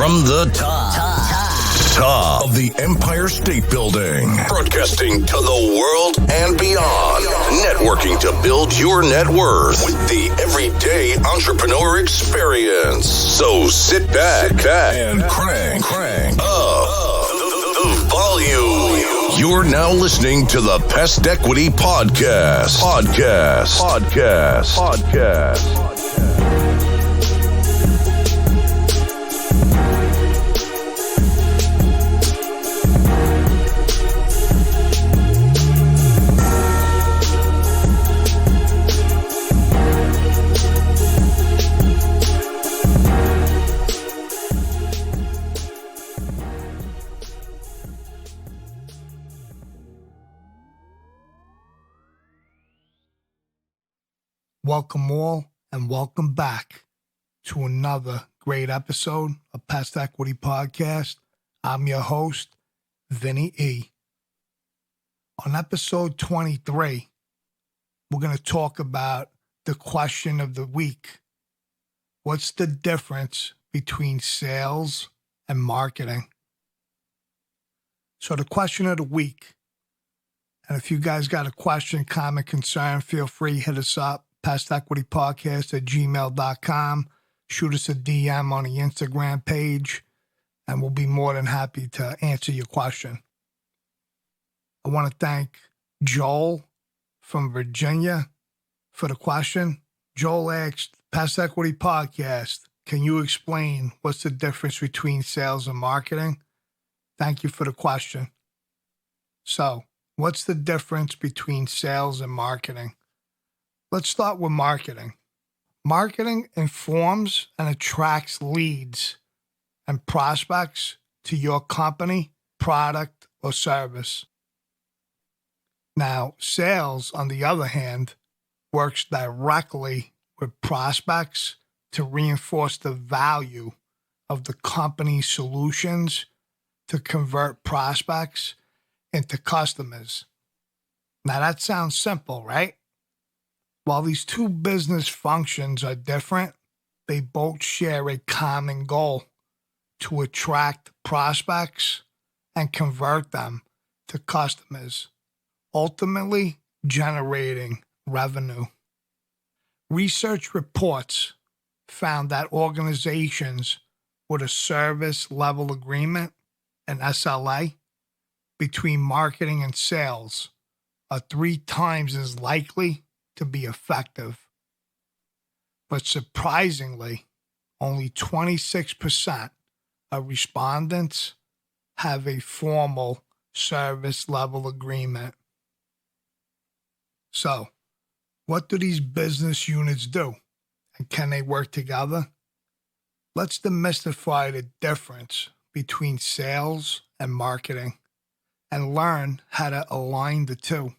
From the top of the Empire State Building, broadcasting to the world and beyond, networking to build your net worth with the Everyday Entrepreneur Experience. So sit back and crank up the volume. You're now listening to the Pest Equity Podcast. Welcome all and welcome back to another great episode of Pest Equity Podcast. I'm your host, Vinny E. On episode 23, we're going to talk about the question of the week. What's the difference between sales and marketing? So the question of the week, and if you guys got a question, comment, concern, feel free, hit us up. pestequitypodcast@gmail.com. Shoot us a DM on the Instagram page, and we'll be more than happy to answer your question. I want to thank Joel from Virginia for the question. Joel asked, Pest Equity Podcast, can you explain what's the difference between sales and marketing? Thank you for the question. So, what's the difference between sales and marketing? Let's start with marketing. Marketing informs and attracts leads and prospects to your company, product, or service. Now, sales, on the other hand, works directly with prospects to reinforce the value of the company's solutions to convert prospects into customers. Now, that sounds simple, right? While these two business functions are different, they both share a common goal: to attract prospects and convert them to customers, ultimately generating revenue. Research reports found that organizations with a service level agreement, an SLA, between marketing and sales are 3 times as likely to be effective. But surprisingly, only 26% of respondents have a formal service level agreement. So, what do these business units do? And can they work together? Let's demystify the difference between sales and marketing and learn how to align the two.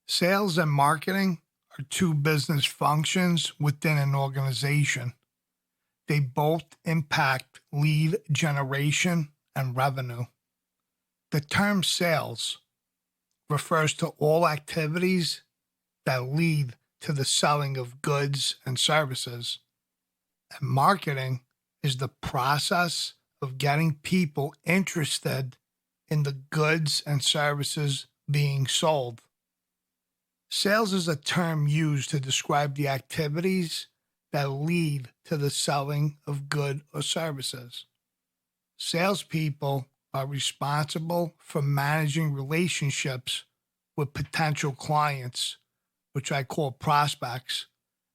Sales and marketing are 2 business functions within an organization. They both impact lead generation and revenue. The term sales refers to all activities that lead to the selling of goods and services. And marketing is the process of getting people interested in the goods and services being sold. Sales is a term used to describe the activities that lead to the selling of goods or services. Salespeople are responsible for managing relationships with potential clients, which I call prospects,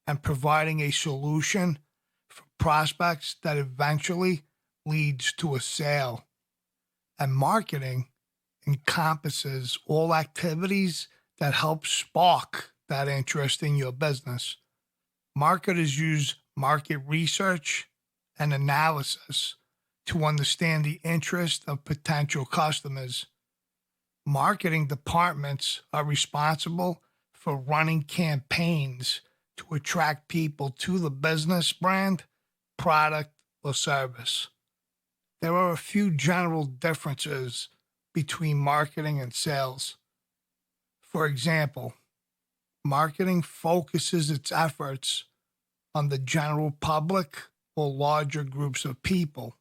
and providing a solution for prospects that eventually leads to a sale. And marketing encompasses all activities that help spark that interest in your business. Marketers use market research and analysis to understand the interest of potential customers. Marketing departments are responsible for running campaigns to attract people to the business brand, product, or service. There are a few general differences between marketing and sales. For example, marketing focuses its efforts on the general public or larger groups of people,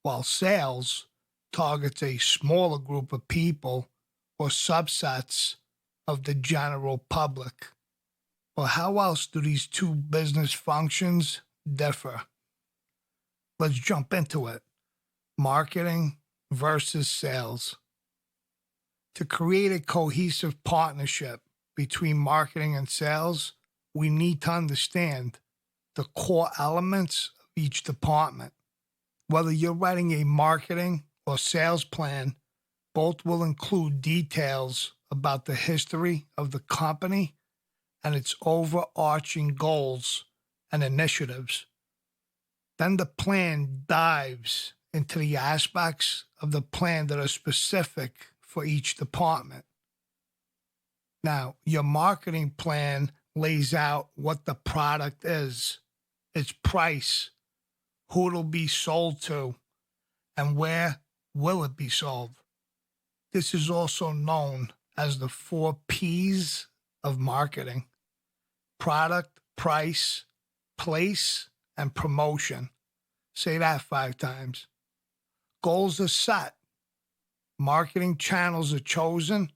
while sales targets a smaller group of people or subsets of the general public. Well, how else do these two business functions differ? Let's jump into it. Marketing versus sales. To create a cohesive partnership between marketing and sales, we need to understand the core elements of each department. Whether you're writing a marketing or sales plan, both will include details about the history of the company and its overarching goals and initiatives. Then the plan dives into the aspects of the plan that are specific for each department. Now, your marketing plan lays out what the product is, its price, who it'll be sold to, and where will it be sold. This is also known as the 4 P's of marketing: product, price, place, and promotion. Say that 5 times. Goals are set. Marketing channels are chosen,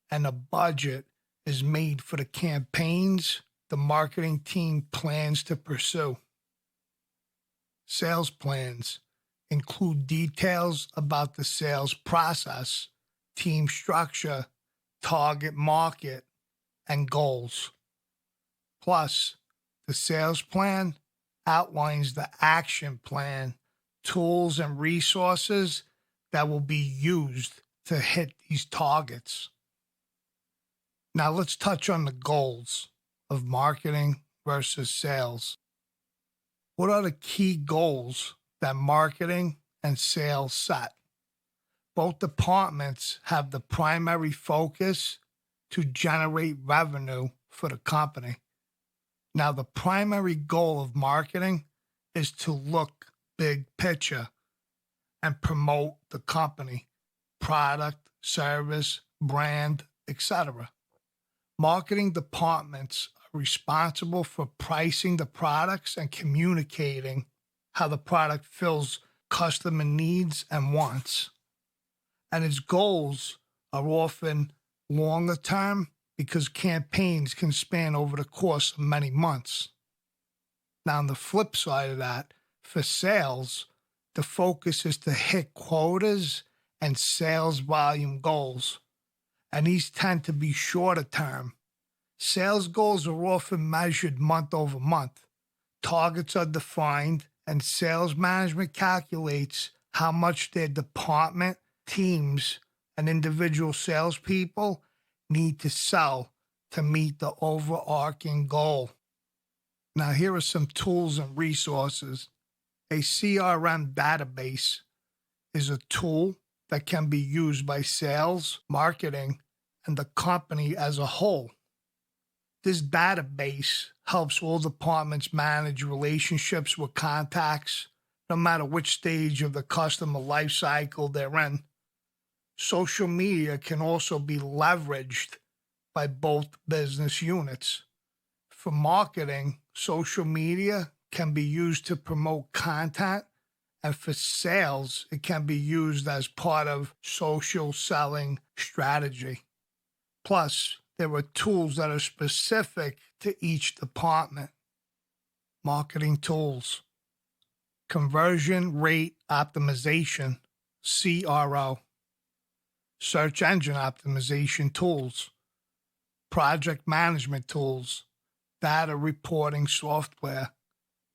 and a budget is made for the campaigns the marketing team plans to pursue. Sales plans include details about the sales process, team structure, target market, and goals. Plus, the sales plan outlines the action plan, tools, and resources that will be used to hit these targets. Now let's touch on the goals of marketing versus sales. What are the key goals that marketing and sales set? Both departments have the primary focus to generate revenue for the company. Now, the primary goal of marketing is to look big picture and promote the company, product, service, brand, etc. Marketing departments are responsible for pricing the products and communicating how the product fills customer needs and wants. And its goals are often longer term because campaigns can span over the course of many months. Now, on the flip side of that, for sales, the focus is to hit quotas and sales volume goals, and these tend to be shorter term. Sales goals are often measured month over month. Targets are defined, and sales management calculates how much their department, teams, and individual salespeople need to sell to meet the overarching goal. Now, here are some tools and resources. A CRM database is a tool that can be used by sales, marketing, and the company as a whole. This database helps all departments manage relationships with contacts, no matter which stage of the customer life cycle they're in. Social media can also be leveraged by both business units. For marketing, social media can be used to promote content, and for sales, it can be used as part of social selling strategy. Plus, there are tools that are specific to each department. Marketing tools: conversion rate optimization, CRO. Search engine optimization tools, project management tools, data reporting software,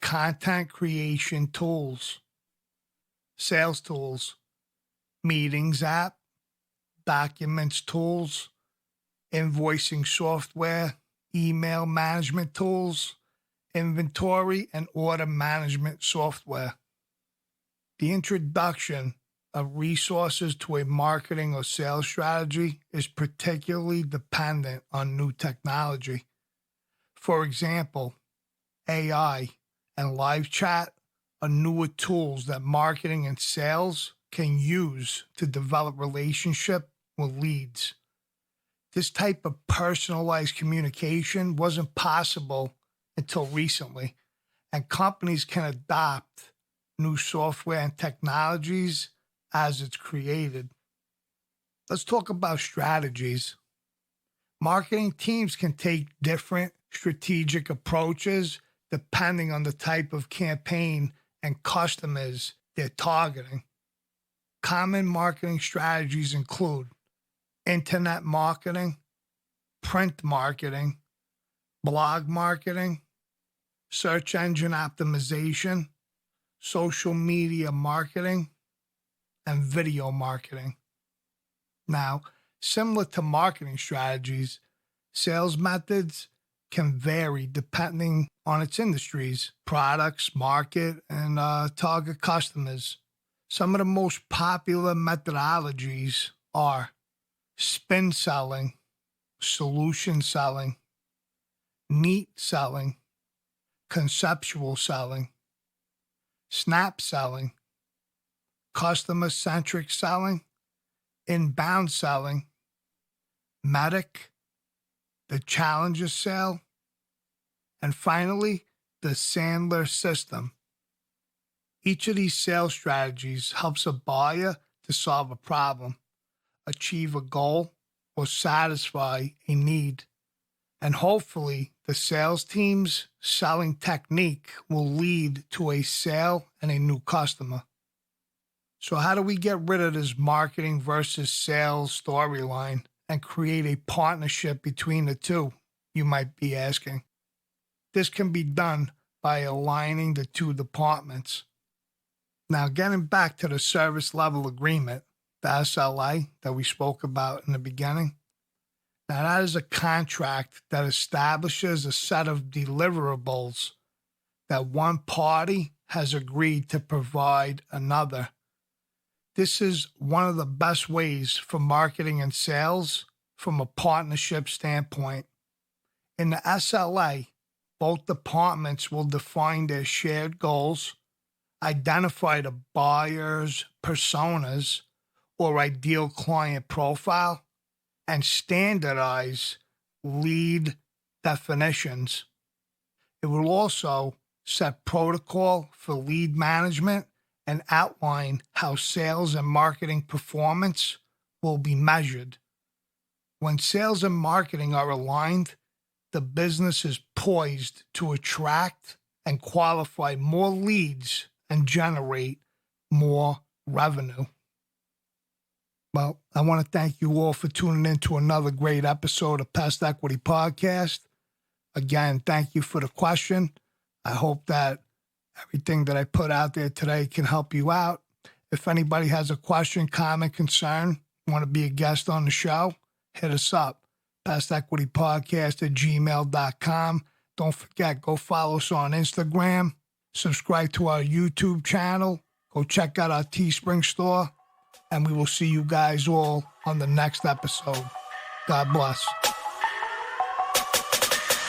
content creation tools. Sales tools: meetings app, documents tools, invoicing software, email management tools, inventory and order management software. The introduction of resources to a marketing or sales strategy is particularly dependent on new technology. For example, AI and live chat are newer tools that marketing and sales can use to develop relationship with leads. This type of personalized communication wasn't possible until recently, and companies can adopt new software and technologies as it's created. Let's talk about strategies. Marketing teams can take different strategic approaches depending on the type of campaign and customers they're targeting. Common marketing strategies include internet marketing, print marketing, blog marketing, search engine optimization, social media marketing, and video marketing. Now, similar to marketing strategies, sales methods can vary depending on its industries, products, market, and target customers. Some of the most popular methodologies are spin selling, solution selling, neat selling, conceptual selling, snap selling, customer-centric selling, inbound selling, medic, the challenger sale, and finally, the Sandler system. Each of these sales strategies helps a buyer to solve a problem, achieve a goal, or satisfy a need. And hopefully, the sales team's selling technique will lead to a sale and a new customer. So how do we get rid of this marketing versus sales storyline and create a partnership between the two, you might be asking? This can be done by aligning the two departments. Now, getting back to the service level agreement, the SLA that we spoke about in the beginning. Now, that is a contract that establishes a set of deliverables that one party has agreed to provide another. This is one of the best ways for marketing and sales from a partnership standpoint. In the SLA, both departments will define their shared goals, identify the buyer's personas or ideal client profile, and standardize lead definitions. It will also set protocol for lead management and outline how sales and marketing performance will be measured. When sales and marketing are aligned, the business is poised to attract and qualify more leads and generate more revenue. Well, I want to thank you all for tuning in to another great episode of Pest Equity Podcast. Again, thank you for the question. I hope that everything that I put out there today can help you out. If anybody has a question, comment, concern, want to be a guest on the show, hit us up. pestequitypodcast@gmail.com. Don't forget, go follow us on Instagram. Subscribe to our YouTube channel. Go check out our Teespring store. And we will see you guys all on the next episode. God bless.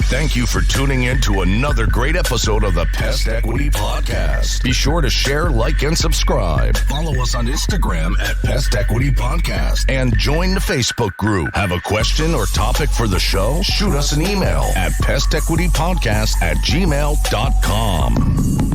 Thank you for tuning in to another great episode of the Pest Equity Podcast. Be sure to share, like, and subscribe. Follow us on Instagram at Pest Equity Podcast and join the Facebook group. Have a question or topic for the show? Shoot us an email at pestequitypodcast@gmail.com.